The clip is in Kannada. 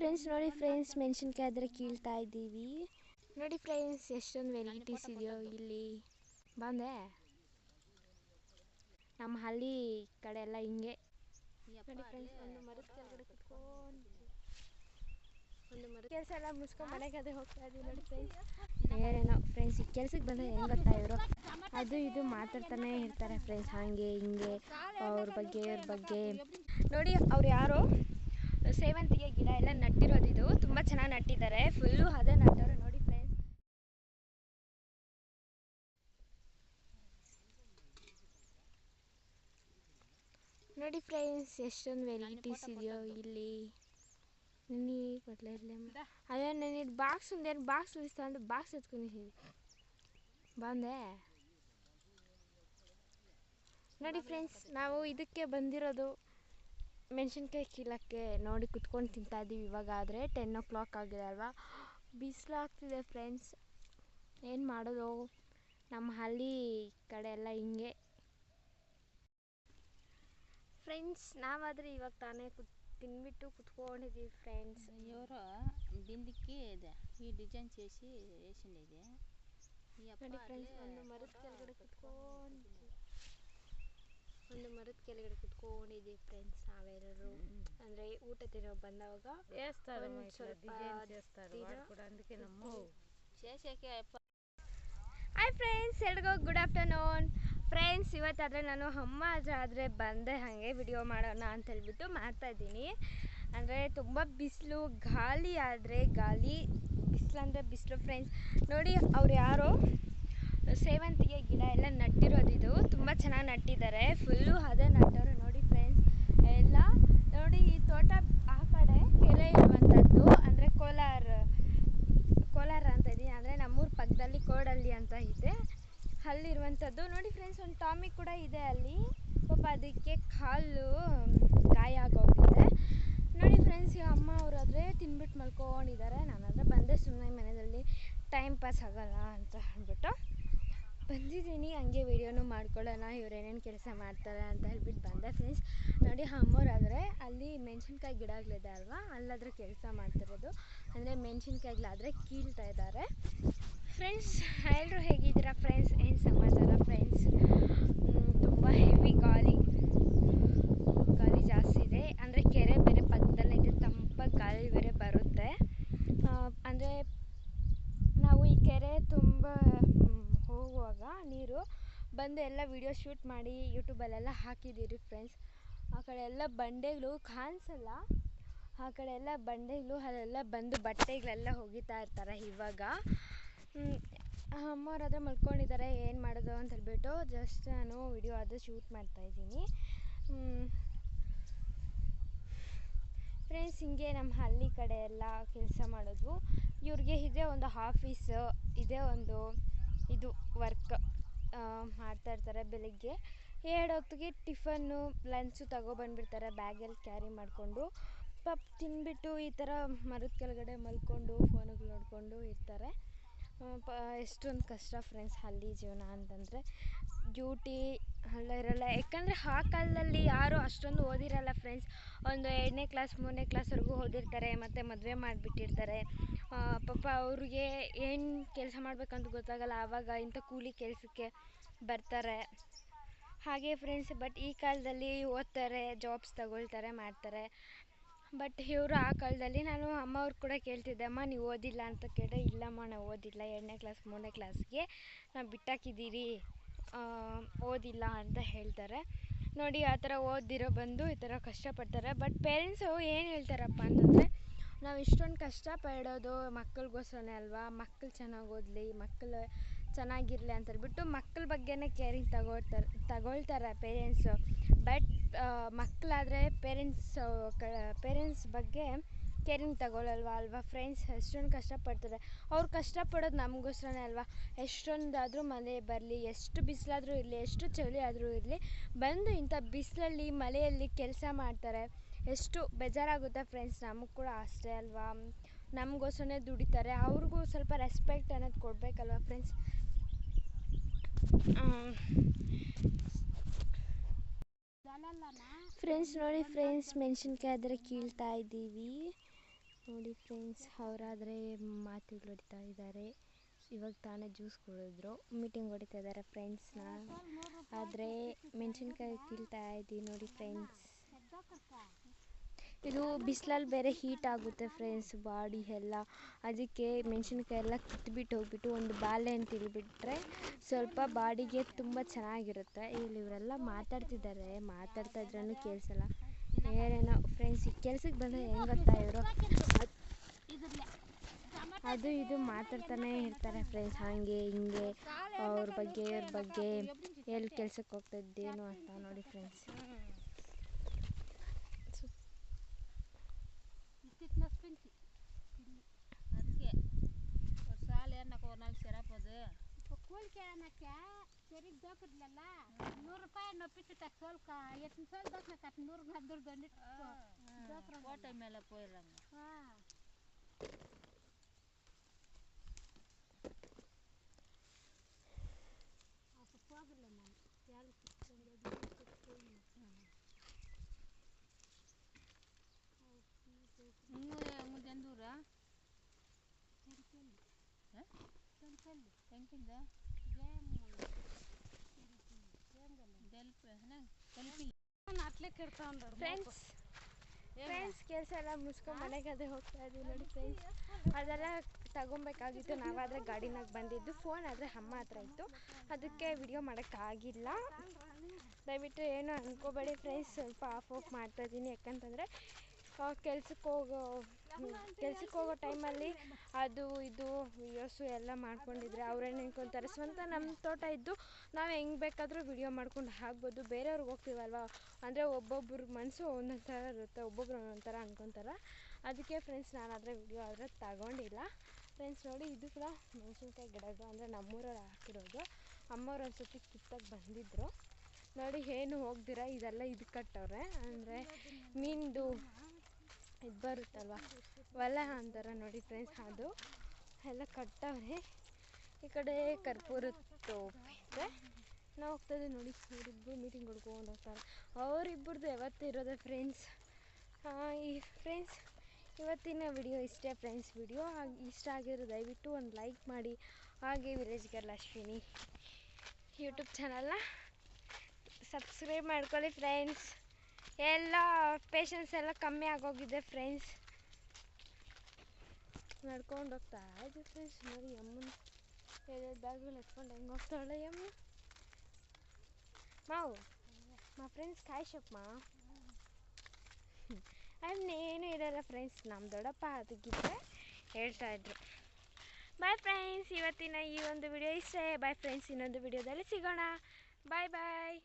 ಫ್ರೆಂಡ್ಸ್ ನೋಡಿ ಫ್ರೆಂಡ್ಸ್, ಮೆಣಸಿನ್ಕಾಯಿ ಆದರೆ ಕೀಳ್ತಾ ಇದ್ದೀವಿ. ನೋಡಿ ಫ್ರೆಂಡ್ಸ್, ಎಷ್ಟೊಂದು ವೆರೈಟೀಸ್ ಇದೆಯೋ ಇಲ್ಲಿ. ಬಂದೆ ನಮ್ಮ ಹಳ್ಳಿ ಕಡೆ ಎಲ್ಲ ಹಿಂಗೆ ನೋಡಿ ಫ್ರೆಂಡ್ಸ್. ಒಂದು ಮರದ ಕೆಳಗಡೆ ಕುತ್ಕೊಂಡು ಕೆಲಸ ಎಲ್ಲ ಮುಗಿಸ್ಕೊಂಡು ಮನೆಗೆ ಅದೇ ಹೋಗ್ತಾ ಇದ್ದೀವಿ. ನೋಡಿ ಫ್ರೆಂಡ್ಸ್, ಏನೇನೋ ಫ್ರೆಂಡ್ಸ್, ಈ ಕೆಲ್ಸಕ್ಕೆ ಬಂದರೆ ಹೆಂಗೆ ಗೊತ್ತಾ, ಇವರು ಅದು ಇದು ಮಾತಾಡ್ತಾನೆ ಇರ್ತಾರೆ ಫ್ರೆಂಡ್ಸ್, ಹಾಗೆ ಹಿಂಗೆ ಅವ್ರ ಬಗ್ಗೆ ಇವ್ರ ಬಗ್ಗೆ. ನೋಡಿ ಅವ್ರು ಯಾರೋ ಸೇವಂತಿಗೆ ಗಿಡ ಎಲ್ಲ ನಟ್ಟಿರೋದು, ಇದು ತುಂಬ ಚೆನ್ನಾಗಿ ನಟ್ಟಿದ್ದಾರೆ, ಫುಲ್ಲು ಅದೇ ನಟ್ಟರು. ನೋಡಿ ಫ್ರೆಂಡ್ಸ್, ನೋಡಿ ಫ್ರೆಂಡ್ಸ್, ಎಷ್ಟೊಂದು ವೆರೈಟೀಸ್ ಇದೆಯೋ ಇಲ್ಲಿ. ನೀ ಕೊಡ್ಲಿಲ್ಲ ಅಯ್ಯೋ, ನಾನು ಬಾಕ್ಸ್ ಒಂದೇನು ಬಾಕ್ಸ್ ಉಳಿಸ್ತಾ ಅಂದ್ರೆ ಬಾಕ್ಸ್ ಎತ್ಕೊಂಡಿದ್ದೀವಿ. ಬಂದೆ ನೋಡಿ ಫ್ರೆಂಡ್ಸ್, ನಾವು ಇದಕ್ಕೆ ಬಂದಿರೋದು ಮೆಣಸಿನ್ಕಾಯಿ ಕೀಳಕ್ಕೆ. ನೋಡಿ ಕುತ್ಕೊಂಡು ತಿಂತಾ ಇದ್ದೀವಿ. ಇವಾಗ ಆದರೆ 10 o'clock ಆಗಿದೆ ಅಲ್ವಾ, ಬಿಸಿಲಾಗ್ತಿದೆ ಫ್ರೆಂಡ್ಸ್. ಏನು ಮಾಡೋದು, ನಮ್ಮ ಹಳ್ಳಿ ಕಡೆ ಎಲ್ಲ ಹಿಂಗೆ ಫ್ರೆಂಡ್ಸ್. ನಾವಾದರೆ ಇವಾಗ ತಾನೇ తినిಬಿಟ್ಟು కుట్టుకోండిది ఫ్రెండ్స్. ఎవరో బిందికి ఈ డిజైన్ చేసి వేసిండేది. ನೋಡಿ ಫ್ರೆಂಡ್ಸ್, ಒಂದು ಮರದ ಕೆಳಗಡೆ ಕುತ್ಕೊಂಡಿದ್ದೀವಿ ಫ್ರೆಂಡ್ಸ್ ನಾವೆಲ್ಲರೂ. ಅಂದರೆ ಊಟ ತಿನ್ನೋ ಬಂದವಾಗ ಹಾಯ್ ಫ್ರೆಂಡ್ಸ್, ಎಲ್ರಿಗೂ ಗುಡ್ ಆಫ್ಟರ್ನೂನ್ ಫ್ರೆಂಡ್ಸ್. ಇವತ್ತಾದರೆ ನಾನು ಅಮ್ಮ ಆದರೆ ಬಂದೆ, ಹಾಗೆ ವಿಡಿಯೋ ಮಾಡೋಣ ಅಂತ ಹೇಳ್ಬಿಟ್ಟು ಮಾಡ್ತಾಯಿದ್ದೀನಿ. ಅಂದರೆ ತುಂಬ ಬಿಸಿಲು, ಗಾಳಿ ಆದರೆ ಗಾಳಿ, ಬಿಸಿಲು ಅಂದರೆ ಬಿಸಿಲು ಫ್ರೆಂಡ್ಸ್. ನೋಡಿ ಅವ್ರು ಯಾರೋ ಸೇವಂತಿಗೆ ಗಿಡ ಎಲ್ಲ ನಟ್ಟಿರೋದು, ಇದು ತುಂಬ ಚೆನ್ನಾಗಿ ನಟ್ಟಿದ್ದಾರೆ, ಫುಲ್ಲು ಅದೇ ನಟ್ಟರು. ನೋಡಿ ಫ್ರೆಂಡ್ಸ್ ಎಲ್ಲ ನೋಡಿ. ಈ ತೋಟ ಆ ಕಡೆ ಕೆರೆ ಇರುವಂಥದ್ದು, ಅಂದರೆ ಕೋಲಾರ ಅಂತ ಇದೀನಿ, ಅಂದರೆ ನಮ್ಮೂರ ಪಕ್ಕದಲ್ಲಿ ಕೋಡಳ್ಳಿ ಅಂತ ಇದೆ, ಅಲ್ಲಿರುವಂಥದ್ದು. ನೋಡಿ ಫ್ರೆಂಡ್ಸ್, ಒಂದು ಟಾಮಿಕ್ ಕೂಡ ಇದೆ ಅಲ್ಲಿ, ಪಾಪ ಅದಕ್ಕೆ ಕಾಲು ಗಾಯ ಆಗೋಗಿದೆ. ನೋಡಿ ಫ್ರೆಂಡ್ಸ್, ಅಮ್ಮ ಅವರಾದರೆ ತಿನ್ಬಿಟ್ಟು ಮಲ್ಕೊಂಡಿದ್ದಾರೆ. ನಾನಾದರೆ ಬಂದೆ ಸುಮ್ಮನೆ ಮನೆಯಲ್ಲಿ ಟೈಮ್ ಪಾಸ್ ಆಗೋಲ್ಲ ಅಂತ ಅಂದ್ಬಿಟ್ಟು ಬಂದಿದ್ದೀನಿ. ಹಂಗೆ ವೀಡಿಯೋನು ಮಾಡ್ಕೊಳ್ಳೋಣ, ಇವ್ರು ಏನೇನು ಕೆಲಸ ಮಾಡ್ತಾರೆ ಅಂತ ಹೇಳ್ಬಿಟ್ಟು ಬಂದೆ ಫ್ರೆಂಡ್ಸ್. ನೋಡಿ ಅಮ್ಮೋರಾದರೆ ಅಲ್ಲಿ ಮೆಣಸಿನ್ಕಾಯಿ ಗಿಡಗಳಿದೆ ಅಲ್ವಾ, ಅಲ್ಲಾದರೆ ಕೆಲಸ ಮಾಡ್ತಿರೋದು, ಅಂದರೆ ಮೆಣಸಿನ್ಕಾಯಿಗಳಾದರೆ ಕೀಳ್ತಾ ಇದ್ದಾರೆ ಫ್ರೆಂಡ್ಸ್. ಎಲ್ಲರೂ ಹೇಗಿದ್ದೀರಾ ಫ್ರೆಂಡ್ಸ್, ಏನು ಸಮಾಚಾರ ಫ್ರೆಂಡ್ಸ್? ತುಂಬ ಹೆವಿ ಗಾಳಿ ಜಾಸ್ತಿ ಇದೆ, ಅಂದರೆ ಕೆರೆ ಬೇರೆ ಪಕ್ಕದಲ್ಲೇ ಇದೆ, ತಂಪಾಗಿ ಗಾಳಿ ಬೇರೆ ಬರುತ್ತೆ. ಅಂದರೆ ನಾವು ಈ ಕೆರೆ ತುಂಬ ಹೋಗುವಾಗ ನೀರು ಬಂದು ಎಲ್ಲ ವಿಡಿಯೋ ಶೂಟ್ ಮಾಡಿ ಯೂಟ್ಯೂಬಲ್ಲೆಲ್ಲ ಹಾಕಿದ್ದೀರಿ ಫ್ರೆಂಡ್ಸ್. ಆ ಕಡೆ ಎಲ್ಲ ಬಂಡೆಗಳು ಕಾಣಿಸಲ್ಲ, ಆ ಕಡೆ ಎಲ್ಲ ಬಂಡೆಗಳು ಅಲ್ಲೆಲ್ಲ ಬಂದು ಬಟ್ಟೆಗಳೆಲ್ಲ ಒಗಿತಾ ಇರ್ತಾರೆ. ಇವಾಗ ಅಮ್ಮವ್ರಾದರೆ ಮಲ್ಕೊಂಡಿದ್ದಾರೆ, ಏನು ಮಾಡೋದು ಅಂತ ಹೇಳ್ಬಿಟ್ಟು ಜಸ್ಟ್ ನಾನು ವಿಡಿಯೋ ಅದು ಶೂಟ್ ಮಾಡ್ತಾಯಿದ್ದೀನಿ ಫ್ರೆಂಡ್ಸ್. ಹಿಂಗೆ ನಮ್ಮ ಹಳ್ಳಿ ಕಡೆ ಎಲ್ಲ ಕೆಲಸ ಮಾಡೋದು. ಇವ್ರಿಗೆ ಇದೇ ಒಂದು ಆಫೀಸ್, ಇದೇ ಒಂದು ಇದು ವರ್ಕ್ ಮಾಡ್ತಾಯಿರ್ತಾರೆ. ಬೆಳಿಗ್ಗೆ 2 ಹೊತ್ತಿಗೆ ಟಿಫನ್ನು ಲಂಚು ತಗೊಬಂದುಬಿಡ್ತಾರೆ, ಬ್ಯಾಗಲ್ಲಿ ಕ್ಯಾರಿ ಮಾಡಿಕೊಂಡು. ಪಾಪ ತಿಂದ್ಬಿಟ್ಟು ಈ ಥರ ಮರದ ಕೆಳಗಡೆ ಮಲ್ಕೊಂಡು ಫೋನುಗಳು ನೋಡಿಕೊಂಡು ಇರ್ತಾರೆ. ಎಷ್ಟೊಂದು ಕಷ್ಟ ಫ್ರೆಂಡ್ಸ್ ಹಳ್ಳಿ ಜೀವನ ಅಂತಂದರೆ. ಡ್ಯೂಟಿ ಎಲ್ಲ ಇರೋಲ್ಲ, ಯಾಕಂದರೆ ಆ ಕಾಲದಲ್ಲಿ ಯಾರು ಅಷ್ಟೊಂದು ಓದಿರಲ್ಲ ಫ್ರೆಂಡ್ಸ್. ಒಂದು 2ನೇ ಕ್ಲಾಸ್ 3ನೇ ಕ್ಲಾಸ್ವರೆಗೂ ಓದಿರ್ತಾರೆ, ಮತ್ತು ಮದುವೆ ಮಾಡಿಬಿಟ್ಟಿರ್ತಾರೆ. ಪಾಪ ಅವ್ರಿಗೆ ಏನು ಕೆಲಸ ಮಾಡಬೇಕಂತ ಗೊತ್ತಾಗಲ್ಲ, ಆವಾಗ ಇಂಥ ಕೂಲಿ ಕೆಲಸಕ್ಕೆ ಬರ್ತಾರೆ ಹಾಗೆ ಫ್ರೆಂಡ್ಸ್. ಬಟ್ ಈ ಕಾಲದಲ್ಲಿ ಓದ್ತಾರೆ, ಜಾಬ್ಸ್ ತಗೊಳ್ತಾರೆ, ಮಾಡ್ತಾರೆ. ಬಟ್ ಇವರು ಆ ಕಾಲದಲ್ಲಿ, ನಾನು ಅಮ್ಮ ಅವ್ರು ಕೂಡ ಕೇಳ್ತಿದ್ದೆ, ಅಮ್ಮ ನೀವು ಓದಿಲ್ಲ ಅಂತ ಕೇಳಿದೆ. ಇಲ್ಲಮ್ಮ ನಾವು ಓದಿಲ್ಲ, 2ನೇ ಕ್ಲಾಸ್ 3ನೇ ಕ್ಲಾಸ್ಗೆ ನಾವು ಬಿಟ್ಟಾಕಿದ್ದೀರಿ, ಓದಿಲ್ಲ ಅಂತ ಹೇಳ್ತಾರೆ. ನೋಡಿ ಆ ಥರ ಓದಿರೋ ಬಂದು ಈ ಥರ ಕಷ್ಟಪಡ್ತಾರೆ. ಬಟ್ ಪೇರೆಂಟ್ಸು ಏನು ಹೇಳ್ತಾರಪ್ಪ ಅಂತಂದರೆ, ನಾವು ಇಷ್ಟೊಂದು ಕಷ್ಟಪಡೋದು ಮಕ್ಕಳಿಗೋಸ್ಕರನೇ ಅಲ್ವಾ, ಮಕ್ಕಳು ಚೆನ್ನಾಗಿ ಓದಲಿ, ಮಕ್ಕಳು ಚೆನ್ನಾಗಿರಲಿ ಅಂತ ಹೇಳ್ಬಿಟ್ಟು ಮಕ್ಕಳ ಬಗ್ಗೆನೇ ಕೇರಿಂಗ್ ತಗೊಳ್ತಾರೆ ಪೇರೆಂಟ್ಸು. ಬಟ್ ಮಕ್ಕಳಾದರೆ ಪೇರೆಂಟ್ಸ್ ಬಗ್ಗೆ ಕೇರಿಂಗ್ ತಗೊಳ್ಳಲ್ವಾ ಫ್ರೆಂಡ್ಸ್. ಎಷ್ಟೊಂದು ಕಷ್ಟಪಡ್ತಾರೆ, ಅವ್ರು ಕಷ್ಟಪಡೋದು ನಮಗೋಸ್ಕರನೇ ಅಲ್ವಾ. ಎಷ್ಟೊಂದಾದರೂ ಮಳೆ ಬರಲಿ, ಎಷ್ಟು ಬಿಸಿಲಾದರೂ ಇರಲಿ, ಎಷ್ಟು ಚಳಿ ಆದರೂ ಇರಲಿ, ಬಂದು ಇಂಥ ಬಿಸಿಲಲ್ಲಿ ಮಳೆಯಲ್ಲಿ ಕೆಲಸ ಮಾಡ್ತಾರೆ. ಎಷ್ಟು ಬೇಜಾರಾಗುತ್ತೆ ಫ್ರೆಂಡ್ಸ್. ನಮಗೆ ಕೂಡ ಅಷ್ಟೇ ಅಲ್ವಾ, ನಮಗೋಸ್ಕರನೇ ದುಡಿತಾರೆ, ಅವ್ರಿಗೂ ಸ್ವಲ್ಪ ರೆಸ್ಪೆಕ್ಟ್ ಅನ್ನೋದು ಕೊಡಬೇಕಲ್ವ ಫ್ರೆಂಡ್ಸ್. ಫ್ರೆಂಡ್ಸ್ ನೋಡಿ ಫ್ರೆಂಡ್ಸ್, ಮೆಣಸಿನ್ಕಾಯಿ ಆದರೆ ಕೀಳ್ತಾ ಇದ್ದೀವಿ. ನೋಡಿ ಫ್ರೆಂಡ್ಸ್, ಅವರಾದರೆ ಮಾತುಗಳು ಹೊಡಿತಾ ಇದ್ದಾರೆ. ಇವಾಗ ತಾನೇ ಜ್ಯೂಸ್ ಕುಡಿದ್ರು, ಮೀಟಿಂಗ್ ಹೊಡಿತಾ ಇದ್ದಾರೆ ಫ್ರೆಂಡ್ಸ್ನ. ಆದರೆ ಮೆಣಸಿನ್ಕಾಯಿ ಕೀಳ್ತಾ ಇದ್ದೀವಿ ನೋಡಿ ಫ್ರೆಂಡ್ಸ್. ಇದು ಬಿಸಿಲಲ್ಲಿ ಬೇರೆ ಹೀಟ್ ಆಗುತ್ತೆ ಫ್ರೆಂಡ್ಸ್ ಬಾಡಿ ಎಲ್ಲ. ಅದಕ್ಕೆ ಮೆಣಸಿನ್ಕಾಯಿ ಎಲ್ಲ ಕಿತ್ಬಿಟ್ಟು ಹೋಗ್ಬಿಟ್ಟು ಒಂದು ಬಾಳೆಹಣ್ಣು ತಿಂದುಬಿಟ್ರೆ ಸ್ವಲ್ಪ ಬಾಡಿಗೆ ತುಂಬ ಚೆನ್ನಾಗಿರುತ್ತೆ. ಇಲ್ಲಿ ಇವರೆಲ್ಲ ಮಾತಾಡ್ತಿದ್ದಾರೆ, ಮಾತಾಡ್ತಾ ಇದ್ರೂ ಕೇಳಿಸಲ್ಲ. ಏನೇನೋ ಫ್ರೆಂಡ್ಸ್, ಈ ಕೆಲ್ಸಕ್ಕೆ ಬಂದರೆ ಹೆಂಗೆ ಗೊತ್ತಾ, ಇವರು ಅದು ಇದು ಮಾತಾಡ್ತಾನೆ ಇರ್ತಾರೆ ಫ್ರೆಂಡ್ಸ್, ಹಾಗೆ ಹಿಂಗೆ ಅವ್ರ ಬಗ್ಗೆ ಇವ್ರ ಬಗ್ಗೆ, ಎಲ್ಲಿ ಕೆಲ್ಸಕ್ಕೆ ಹೋಗ್ತಿದ್ದೇನು ಅಂತ ನೋಡಿ ಫ್ರೆಂಡ್ಸ್. ಅದಕ್ಕೆ ஒரு சால் ஏறினாக்க ஒரு நாள் சிறப்பது ಕೂಲಿಕೆ ಅನ್ನಕ್ಕೆ ಸರಿಗೆ ದೋಕದ್ಲಲ್ಲ 100 ರೂಪಾಯಿ ನೊಪ್ಪಿಟ್ಟು ಸೋಲ್ಕ ಎಷ್ಟು ಸೋಲ್ ದೋಕ್ನಕ್ಕ 100 ದುಡ್ಡು ದಂಡಿಟ್ಟು கோட்டை மேலே போயிடுறாங்க. அப்போ போகல நான் வேலைக்கு ಮುಂದೆ ಎಂದೂರ ಹೆಂಗಿಂದ ಅಟ್ಲೆ ಕೆಡ್ತಾವ್ರ ಫ್ರೆಂಡ್ಸ್ ಕೆಲಸ ಎಲ್ಲ ಮುಗಿಸ್ಕೊಂಡು ಮನೆಗೆ ಅದೇ ಹೋಗ್ತಾ ಇದ್ದೀವಿ ನೋಡಿ ಫ್ರೆಂಡ್ಸ್. ಅದೆಲ್ಲ ತಗೊಬೇಕಾಗಿತ್ತು, ನಾವಾದರೆ ಗಾಡಿನಾಗ ಬಂದಿದ್ದು. ಫೋನ್ ಆದರೆ ಅಮ್ಮ ಹತ್ರ ಇತ್ತು, ಅದಕ್ಕೆ ವಿಡಿಯೋ ಮಾಡೋಕ್ಕಾಗಿಲ್ಲ. ದಯವಿಟ್ಟು ಏನು ಅಂದ್ಕೋಬೇಡಿ ಫ್ರೆಂಡ್ಸ್, ಸ್ವಲ್ಪ ಆಫ್ ಮಾಡ್ತಾಯಿದ್ದೀನಿ. ಯಾಕಂತಂದರೆ ಕೆಲ್ಸಕ್ಕೆ ಹೋಗೋ ಟೈಮಲ್ಲಿ ಅದು ಇದು ವಿಡಿಯೋಸು ಎಲ್ಲ ಮಾಡ್ಕೊಂಡಿದ್ರೆ ಅವ್ರೇನು ಅನ್ಕೊತಾರೆ, ಸ್ವಂತ ನಮ್ಮ ತೋಟ ಇದ್ದು ನಾವು ಹೆಂಗೆ ಬೇಕಾದರೂ ವಿಡಿಯೋ ಮಾಡ್ಕೊಂಡು ಆಗ್ಬೋದು. ಬೇರೆಯವ್ರಿಗೆ ಹೋಗ್ತೀವಲ್ವ, ಅಂದರೆ ಒಬ್ಬೊಬ್ರ ಮನಸ್ಸು ಒಂದೊಂದು ಥರ ಇರುತ್ತೆ, ಒಬ್ಬೊಬ್ರು ಒಂದೊಂದು ಥರ ಅನ್ಕೊತಾರೆ. ಅದಕ್ಕೆ ಫ್ರೆಂಡ್ಸ್ ನಾನಾದರೆ ವಿಡಿಯೋ ಆದರೆ ತಗೊಂಡಿಲ್ಲ ಫ್ರೆಂಡ್ಸ್. ನೋಡಿ, ಇದು ಕೂಡ ಮೆಣಸಿನ್ಕಾಯಿ ಗಿಡಗಳು, ಅಂದರೆ ನಮ್ಮೂರಲ್ಲಿ ಹಾಕಿರೋದು. ಅಮ್ಮವ್ರು ಒಂದು ಸತಿ ಕಿತ್ತಕ್ಕೆ ಬಂದಿದ್ದರು ನೋಡಿ. ಏನು ಹೋಗ್ದಿರ ಇದೆಲ್ಲ ಇದು ಕಟ್ಟವ್ರೆ, ಅಂದರೆ ಮೀನ್ದು ಇದು ಬರುತ್ತಲ್ವ, ಒಲೆ ಅಂತಾರೆ ನೋಡಿ ಫ್ರೆಂಡ್ಸ್, ಅದು ಎಲ್ಲ ಕಟ್ಟವ್ರೆ. ಈ ಕಡೆ ಕರ್ಪೂರದ ಟೋಪಿ ಇದೆ. ನಾವು ಹೋಗ್ತಾಯಿದ್ದೆ ನೋಡಿ, ಇವರಿಬ್ಬರು ಮೀಟಿಂಗ್ ಹೊಡ್ಕೊಂಡು ಹೋಗ್ತಾರೆ. ಅವರಿಬ್ಬರದು ಯಾವತ್ತೂ ಇರೋದೆ ಫ್ರೆಂಡ್ಸ್. ಈ ಫ್ರೆಂಡ್ಸ್, ಇವತ್ತಿನ ವಿಡಿಯೋ ಇಷ್ಟೇ ಫ್ರೆಂಡ್ಸ್. ವಿಡಿಯೋ ಇಷ್ಟ ಆಗಿರೋ ದಯವಿಟ್ಟು ಒಂದು ಲೈಕ್ ಮಾಡಿ. ಹಾಗೆ ವಿಲೇಜ್ ಗರ್ಲ್ ಅಶ್ವಿನಿ ಯೂಟ್ಯೂಬ್ ಚಾನಲ್ನ ಸಬ್ಸ್ಕ್ರೈಬ್ ಮಾಡ್ಕೊಳ್ಳಿ ಫ್ರೆಂಡ್ಸ್. ಎಲ್ಲ ಪೇಷನ್ಸ್ ಎಲ್ಲ ಕಮ್ಮಿ ಆಗೋಗಿದೆ ಫ್ರೆಂಡ್ಸ್. ನಡ್ಕೊಂಡು ಹೋಗ್ತಾ ಇದ್ದೀವಿ ಫ್ರೆಂಡ್ಸ್. ನೋಡಿ ಅಮ್ಮನ ಬ್ಯಾಗ್ಗಳು ಎತ್ಕೊಂಡು ಹೆಂಗೆ ಹೋಗ್ತಾಳೆ ಅಮ್ಮ. ಮಾ ಫ್ರೆಂಡ್ಸ್ ಕಾಯ್ ಶಪ್ಪ ಇನ್ನೇನು ಇರಲ್ಲ ಫ್ರೆಂಡ್ಸ್. ನಮ್ಮ ದೊಡ್ಡಪ್ಪ ಅದಕ್ಕಿದ್ರೆ ಹೇಳ್ತಾಯಿದ್ರು. ಬಾಯ್ ಫ್ರೆಂಡ್ಸ್, ಇವತ್ತಿನ ಈ ಒಂದು ವಿಡಿಯೋ ಇಷ್ಟೇ. ಬಾಯ್ ಫ್ರೆಂಡ್ಸ್, ಇನ್ನೊಂದು ವಿಡಿಯೋದಲ್ಲಿ ಸಿಗೋಣ. ಬಾಯ್ ಬಾಯ್.